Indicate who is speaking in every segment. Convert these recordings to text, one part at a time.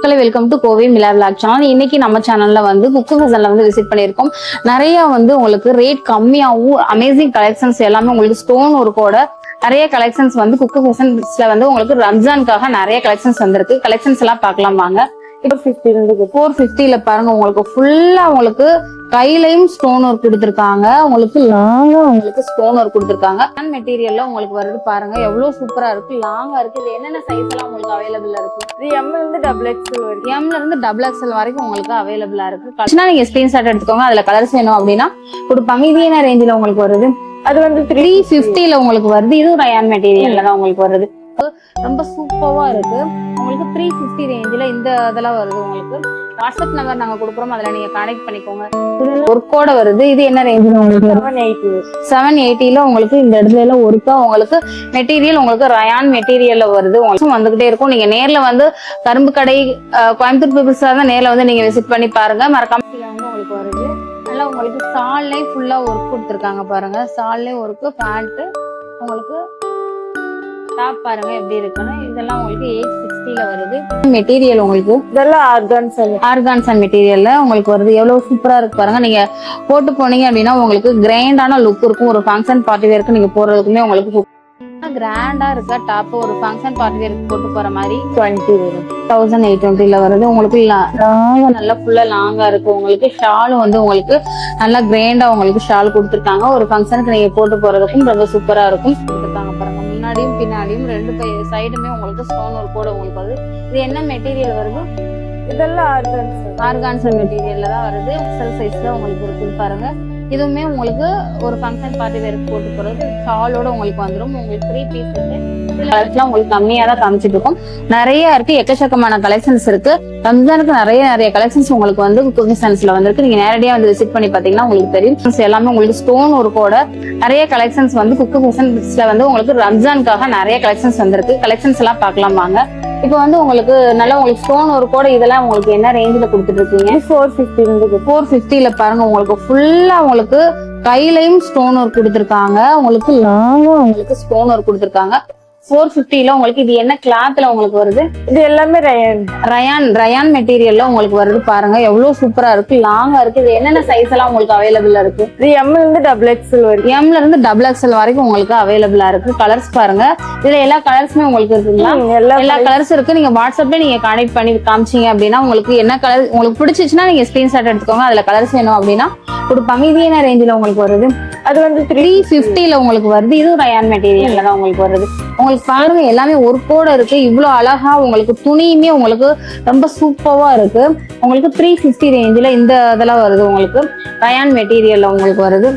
Speaker 1: மக்களே welcome to Kovai Mila vlog channel. இன்னைக்கு நம்ம சேனல்ல வந்து குக்கு ஃபேஷன்ல வந்து விசிட் பண்ணியிருக்கோம். நிறைய வந்து உங்களுக்கு ரேட் கம்மியாகவும் அமேசிங் கலெக்ஷன்ஸ் எல்லாமே உங்களுக்கு ஸ்டோன் ஒர்க்கோட நிறைய கலெக்ஷன்ஸ் வந்து குக்கு ஃபேஷன்ஸ்ல வந்து உங்களுக்கு ரம்ஜானுக்காக நிறைய கலெக்ஷன்ஸ் வந்திருக்கு. கலெக்ஷன்ஸ் எல்லாம் பார்க்கலாம் வாங்க. இப்போ 450ல பாருங்க, உங்களுக்கு ஃபுல்லா உங்களுக்கு கையிலையும் ஸ்டோன் ஒர்க் கொடுத்துருக்காங்க. உங்களுக்கு லாங்கா உங்களுக்கு ஸ்டோன் ஒர்க் கொடுத்துருக்காங்க. மெட்டீரியல்ல உங்களுக்கு வருது பாருங்க, எவ்வளவு சூப்பரா இருக்கு, லாங்கா இருக்கு. இது என்னென்ன சைஸ் எல்லாம் உங்களுக்கு அவைலபிளா இருக்கு?
Speaker 2: எம்ல இருந்து டபுள் எக்ஸ்எல் வரைக்கும்.
Speaker 1: எம்ல இருந்து டபுள் எக்ஸ்எல் வரைக்கும் உங்களுக்கு அவைலபிளா இருக்கு. நீங்க ஸ்கிரீன்ஷாட் எடுத்துக்கோங்க, அதுல கலர்ஸ் வேணும் அப்படின்னா கொடுப்பாங்க. இது என்ன ரேஞ்சில உங்களுக்கு வருது?
Speaker 2: அது வந்து
Speaker 1: 350ல உங்களுக்கு வருது. இது ரயான் மெட்டீரியல்ல தான் உங்களுக்கு வருது. ரொம்ப சூப்பரா இருக்கு. உங்களுக்கு 350 ரேஞ்சில இந்த இதெல்லாம் வருது. உங்களுக்கு வாட்ஸ்அப் நம்பர் நாங்க கொடுக்குறோம், அதுல நீங்க கனெக்ட் பண்ணிக்கோங்க. ஒர்க்கோட வருது. இது என்ன ரேஞ்சில உங்களுக்கு? 780ல உங்களுக்கு இந்த இடத்துல எல்லாம் ஒர்க்கா உங்களுக்கு மெட்டீரியல் உங்களுக்கு ரயான் மெட்டீரியல்ல வருது. உங்களுக்கு வந்துகிட்டே இருக்கும். நீங்க நேர்ல வந்து கரும்பு கடை கோயம்புத்தூர் பீப்புள்ஸா தான் நேர்ல வந்து நீங்க விசிட் பண்ணி பாருங்க. மறக்காம வந்து உங்களுக்கு வருது. நல்லா உங்களுக்கு சால்லே ஃபுல்லா ஒர்க் கொடுத்துருக்காங்க பாருங்க. சால்லே ஒர்க்கு, பேண்ட், உங்களுக்கு டாப் பாருங்க எப்படி இருக்குன்னு. இதெல்லாம் உங்களுக்கு 860ல வருது. மெட்டீரியல் உங்களுக்கு
Speaker 2: இதெல்லாம்
Speaker 1: ஆர்கான்சன் மெட்டீரியல்ல உங்களுக்கு வருது. எவ்வளவு சூப்பரா இருக்கு பாருங்க. நீங்க போட்டு போனீங்க அப்படின்னா உங்களுக்கு கிராண்டான லுக் இருக்கும். ஒரு ஃபங்க்ஷன் பார்ட்டி வேருக்கு நீங்க போறதுக்குமே உங்களுக்கு கிராண்டா இருக்க டாப் ஒரு ஃபங்க்ஷன் பார்ட்டி வேருக்கு போட்டு போற மாதிரி 1820ல வருது. உங்களுக்கு நல்லா ஃபுல்லா லாங்கா இருக்கு. உங்களுக்கு ஷாலும் வந்து உங்களுக்கு நல்லா கிராண்டா உங்களுக்கு ஷால் கொடுத்துருக்காங்க. ஒரு ஃபங்க்ஷனுக்கு நீங்க போட்டு போறதுக்கும் ரொம்ப சூப்பரா இருக்கும். கொடுத்துருக்காங்க பாருங்க. முன்னாடியும் பின்னாடியும் ரெண்டு சைடுமே உங்களுக்கு ஸ்டோன் ஒர்க் கூட உங்களுக்கு வருது. இது என்ன மெட்டீரியல் வருது?
Speaker 2: இதெல்லாம்
Speaker 1: ஆர்கான்சன் மெட்டீரியல்ல தான் வருது. எக்ஸல் சைஸ்ல உங்களுக்கு இருக்குது பாருங்க. இதுவுமே உங்களுக்கு ஒரு ஃபங்க்ஷன் பார்ட்டி வேருக்கு போட்டு போறது ஷாலோட உங்களுக்கு வந்துடும். உங்களுக்கு 3 பீஸ் இருக்கு. இதுல உங்களுக்கு கம்மியா தான் காமிச்சிட்டு இருக்கும். நிறைய இருக்கு, எக்கச்சக்கமான கலெக்ஷன்ஸ் இருக்கு. ரம்ஜானுக்கு நிறைய கலெக்ஷன்ஸ் உங்களுக்கு வந்து குக்கு ஃபேஷன்ஸ்ல வந்திருக்கு. நீங்க நேரடியா வந்து விசிட் பண்ணி பாத்தீங்கன்னா உங்களுக்கு தெரியும். எல்லாமே உங்களுக்கு ஸ்டோன் ஒர்க்கோட நிறைய கலெக்ஷன்ஸ் வந்து குக்கு ஃபேஷன்ஸ்ல வந்து உங்களுக்கு ரம்ஜானுக்காக நிறைய கலெக்ஷன்ஸ் வந்திருக்கு. கலெக்ஷன்ஸ் எல்லாம் பார்க்கலாம் வாங்க. இப்போ வந்து உங்களுக்கு நல்லா உங்களுக்கு ஸ்டோன் ஒர்க்கோட இதெல்லாம் உங்களுக்கு என்ன ரேஞ்சில கொடுத்துட்டு இருக்கீங்க? 450ல பாருங்க, உங்களுக்கு ஃபுல்லா உங்களுக்கு கையிலையும் ஸ்டோன் ஒர்க் கொடுத்துருக்காங்க. உங்களுக்கு லாங்கா உங்களுக்கு ஸ்டோன் ஒர்க் கொடுத்துருக்காங்க. 450ல உங்களுக்கு இது என்ன கிளாத்ல உங்களுக்கு வருது?
Speaker 2: இது எல்லாமே
Speaker 1: ரயான் மெட்டீரியல்ல உங்களுக்கு வருது பாருங்க. எவ்வளவு சூப்பரா இருக்கு, லாங்கா இருக்கு. இது என்னென்ன சைஸ் எல்லாம் உங்களுக்கு அவைலபிளா இருக்கு?
Speaker 2: இது எம்ல இருந்து டபுள் எக்ஸ்எல் வரைக்கும்.
Speaker 1: எம்ல இருந்து டபுள் எக்ஸ்எல் வரைக்கும் உங்களுக்கு அவைலபிளா இருக்கு. கலர்ஸ் பாருங்க. இதுல எல்லா கலர்ஸுமே உங்களுக்கு இருக்குங்களா? எல்லா கலர்ஸ் இருக்கு. நீங்க வாட்ஸ்அப்ல நீங்க கனெக்ட் பண்ணி காமிச்சீங்க அப்படின்னா உங்களுக்கு என்ன கலர் உங்களுக்கு பிடிச்சிச்சுன்னா நீங்க ஸ்கிரீன்ஷாட் எடுத்துக்கோங்க, அதுல கலர்ஸ் வேணும் அப்படின்னா கொடுப்பாங்க. இது என்ன ரேஞ்சில உங்களுக்கு வருது?
Speaker 2: அது வந்து
Speaker 1: 350ல உங்களுக்கு வருது. இது ரயான் மெட்டீரியல்ல தான் உங்களுக்கு வருது. உங்களுக்கு பாருங்க எல்லாமே ஒர்க்கோட இருக்கு. இவ்வளவு அழகா உங்களுக்கு துணியுமே உங்களுக்கு ரொம்ப சூப்பரா இருக்கு. உங்களுக்கு 350 ரேஞ்சில இந்த இதெல்லாம் வருது. உங்களுக்கு ரயான் மெட்டீரியல்ல உங்களுக்கு வருது.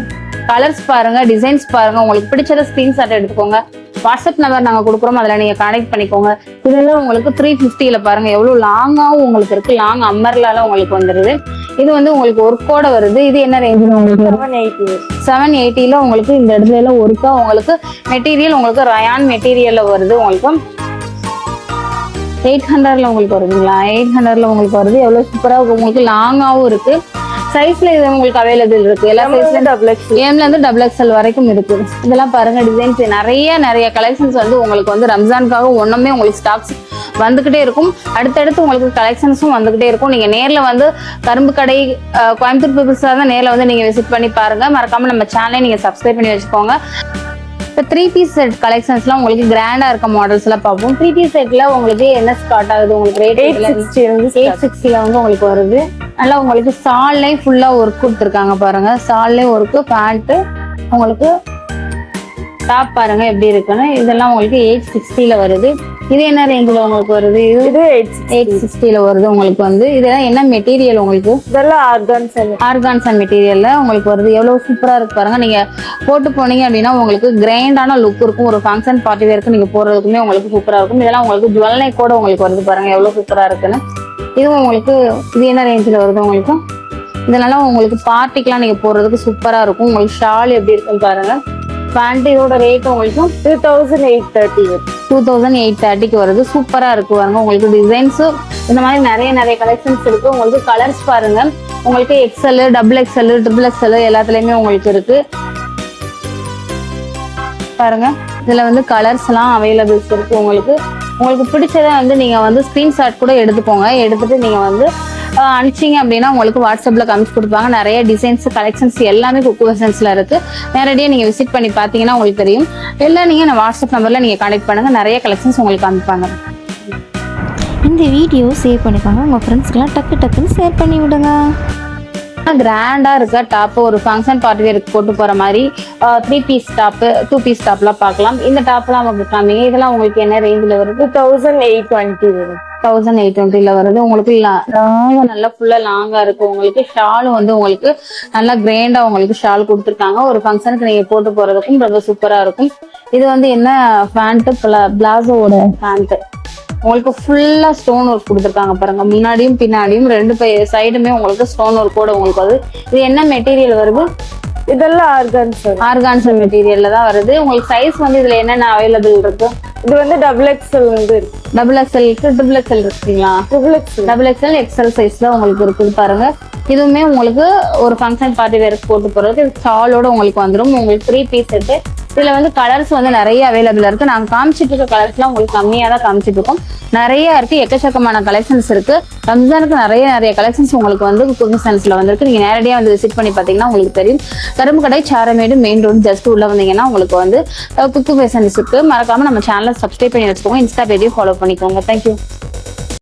Speaker 1: கலர்ஸ் பாருங்க, டிசைன்ஸ் பாருங்க. உங்களுக்கு பிடிச்சத ஸ்கிரீன்ஷாட் எடுத்துக்கோங்க. வாட்ஸ்அப் நம்பர் நாங்க கொடுக்குறோம், அதுல நீங்க கனெக்ட் பண்ணிக்கோங்க. இதெல்லாம் உங்களுக்கு 350ல பாருங்க எவ்வளவு லாங்காவும் உங்களுக்கு இருக்கு. லாங் அம்மர்லால உங்களுக்கு வந்துருது. இது வந்து உங்களுக்கு ஒர்க்கோட வருது. இது என்ன ரேஞ்சில் உங்களுக்கு? 780ல உங்களுக்கு இந்த இடத்துல எல்லாம் ஒர்க்கா உங்களுக்கு மெட்டீரியல் உங்களுக்கு ரயான் மெட்டீரியல்ல வருது. உங்களுக்கு 800ல உங்களுக்கு வருதுங்களா? 800ல உங்களுக்கு வருது. எவ்வளவு சூப்பரா உங்களுக்கு லாங்காவும் இருக்கு. சைஸ்ல இது உங்களுக்கு அவைலபிள் இருக்கு. எல்லா சைஸ்லயும் எம்ல இருந்து டபுள் எக்ஸ்எல் வரைக்கும் இருக்கு. இதெல்லாம் பாருங்க, டிசைன்ஸ் நிறைய கலெக்ஷன்ஸ் வந்து உங்களுக்கு வந்து ரம்ஜானுக்காக ஒண்ணுமே உங்களுக்கு ஸ்டாக்ஸ் வந்துகிட்டே இருக்கும். அடுத்தடுத்து உங்களுக்கு கலெக்ஷன்ஸும் வந்துகிட்டே இருக்கும். நீங்க நேர்ல வந்து கரும்பு கடை கோயம்புத்தூர் பீப்புள்ஸா தான் நேர்ல வந்து நீங்க விசிட் பண்ணி பாருங்க. மறக்காம நம்ம சேனலை நீங்க சப்ஸ்கிரைப் பண்ணி வச்சுக்கோங்க. இப்போ 3 பீஸ் செட் கலெக்ஷன்ஸ்லாம் உங்களுக்கு கிராண்டா இருக்க மாடல்ஸ் எல்லாம் பார்ப்போம். 3 பீஸ் செட்ல உங்களுக்கு என்ன ஸ்டார்ட் ஆகுது? உங்களுக்கு ரேட் 860ல வந்து உங்களுக்கு வருது. நல்லா உங்களுக்கு சால்லே ஃபுல்லா ஒர்க் கொடுத்துருக்காங்க பாருங்க. சால்லே ஒர்க்கு, பேண்ட், உங்களுக்கு டாப் பாருங்க எப்படி இருக்குன்னு. இதெல்லாம் உங்களுக்கு 860ல வருது. இது என்ன ரேஞ்சில உங்களுக்கு வருது? இது 860ல வருது. உங்களுக்கு வந்து இதெல்லாம் என்ன மெட்டீரியல் உங்களுக்கு?
Speaker 2: இதெல்லாம்
Speaker 1: ஆர்கான்சன் மெட்டீரியல்ல உங்களுக்கு வருது. எவ்வளவு சூப்பரா இருக்கு பாருங்க. நீங்க போட்டு போனீங்க அப்படின்னா உங்களுக்கு கிராண்டான லுக் இருக்கும். ஒரு ஃபங்க்ஷன் பார்ட்டி வேருக்கு நீங்க போறதுக்குமே உங்களுக்கு சூப்பரா இருக்கும். இதெல்லாம் உங்களுக்கு ஜுவல்லை கூட உங்களுக்கு வருது பாருங்க, எவ்வளவு சூப்பரா இருக்குன்னு. இதுவும் உங்களுக்கு இது என்ன ரேஞ்சில வருது உங்களுக்கு? இதனால உங்களுக்கு பார்ட்டிக்கெல்லாம் நீங்க போறதுக்கு சூப்பரா இருக்கும். உங்களுக்கு ஷால் எப்படி இருக்குன்னு பாருங்க. பேண்ட் இதோட ரேட் உங்களுக்கு 2830க்கு வருது. சூப்பரா இருக்கு பாருங்க. உங்களுக்கு டிசைன்ஸ் இந்த மாதிரி நிறைய கலெக்ஷன்ஸ் இருக்கு. உங்களுக்கு கலர்ஸ் பாருங்க. உங்களுக்கு XL, double XL, triple XL எல்லாத்துலயுமே உங்களுக்கு இருக்கு பாருங்க. இதுல வந்து கலர்ஸ் எல்லாம் அவைலபிள்ஸ் இருக்கு. உங்களுக்கு உங்களுக்கு பிடிச்சதை வந்து நீங்க வந்து ஸ்கிரீன்ஷாட் கூட எடுத்துக்கோங்க. எடுத்துட்டு நீங்க வந்து அனுப்பிச்சிங்க அப்படின்னா உங்களுக்கு வாட்ஸ்அப்ல காமிச்சு கொடுப்பாங்க. நிறைய டிசைன்ஸ் கலெக்ஷன்ஸ் எல்லாமே குக்கு வெசன்ஸ்ல இருக்கு. நேரடியாக நீங்க விசிட் பண்ணி பார்த்தீங்கன்னா உங்களுக்கு தெரியும். எல்லாம் நீங்க வாட்ஸ்அப் நம்பர்ல நீங்க கான்டெக்ட் பண்ணுங்க. நிறைய கலெக்ஷன்ஸ் உங்களுக்கு காமிப்பாங்க.
Speaker 3: இந்த வீடியோ சேவ் பண்ணிப்பாங்க. உங்கள் ஃப்ரெண்ட்ஸ்க்கெலாம் டக்குன்னு ஷேர் பண்ணி விடுங்க.
Speaker 1: கிராண்டா இருக்க டாப் ஒரு ஃபங்க்ஷன் பார்ட்டி வேருக்கு போட்டு போற மாதிரி 3 பீஸ் டாப் 2 பீஸ் டாப்லாம் பார்க்கலாம். இந்த டாப்லாம் உங்களுக்கு காமிங்க. இதெல்லாம் உங்களுக்கு என்ன ரேஞ்சில் வருது?
Speaker 2: 1820 வரும்.
Speaker 1: 1820 வருது. உங்களுக்கு லாங்கா நல்லா ஃபுல்லா லாங்கா இருக்கு. உங்களுக்கு ஷாலும் வந்து உங்களுக்கு நல்லா கிராண்டா உங்களுக்கு ஷால் கொடுத்துருக்காங்க. ஒரு ஃபங்க்ஷனுக்கு நீங்க போட்டு போறதுக்கும் ரொம்ப சூப்பரா இருக்கும். இது வந்து என்ன பேண்ட் பிளாசோட பேண்ட். உங்களுக்கு ஃபுல்லா ஸ்டோன் ஒர்க் கொடுத்துருக்காங்க பாருங்க. முன்னாடியும் பின்னாடியும் 2 சைடுமே உங்களுக்கு ஸ்டோன் ஒர்க்கோட உங்களுக்கு வருது. இது என்ன மெட்டீரியல் வருது?
Speaker 2: இதெல்லாம் ஆர்கான்ஸ் வரும்.
Speaker 1: ஆர்கான்ஸ் மெட்டீரியல்ல தான் வருது. உங்களுக்கு சைஸ் வந்து இதுல என்னென்ன அவைலபிள் இருக்கு?
Speaker 2: இது வந்து XXL வந்து இருக்கு.
Speaker 1: XXL XXL இருக்குங்களா? XXL XL சைஸ்ல உங்களுக்கு இருக்குது பாருங்க. இதுவுமே உங்களுக்கு ஒரு ஃபங்க்ஷன் பார்ட்டி வேருக்கு போட்டு போறது. ஷாலோட உங்களுக்கு வந்துடும். உங்களுக்கு 3 பீஸ் செட்டு. இதுல வந்து கலர்ஸ் வந்து நிறைய அவைலபிள் இருக்கு. நாங்க காமிச்சிட்டு இருக்க கலர்ஸ்லாம் உங்களுக்கு கம்மியா தான் காமிச்சிட்டு இருக்கோம். நிறைய இருக்கு. எக்கச்சக்கமான கலெக்ஷன்ஸ் இருக்கு. ரம்ஜானுக்கு நிறைய கலெக்ஷன்ஸ் உங்களுக்கு வந்து குக்கு சென்ஸ்ல வந்திருக்கு. நீங்க நேரடியாக வந்து விசிட் பண்ணி பாத்தீங்கன்னா உங்களுக்கு தெரியும். கரும்பு கடை சாரமேடு மெயின் ரோடு ஜஸ்ட் உள்ள வந்தீங்கன்னா உங்களுக்கு வந்து குக்கு ஃபேஷன்ஸ் இருக்கு. மறக்காம நம்ம சேனலை சப்ஸ்கிரைப் பண்ணி வச்சுக்கோங்க. இன்ஸ்டா பேஜையும் ஃபாலோ பண்ணிக்கோங்க. தேங்க்யூ.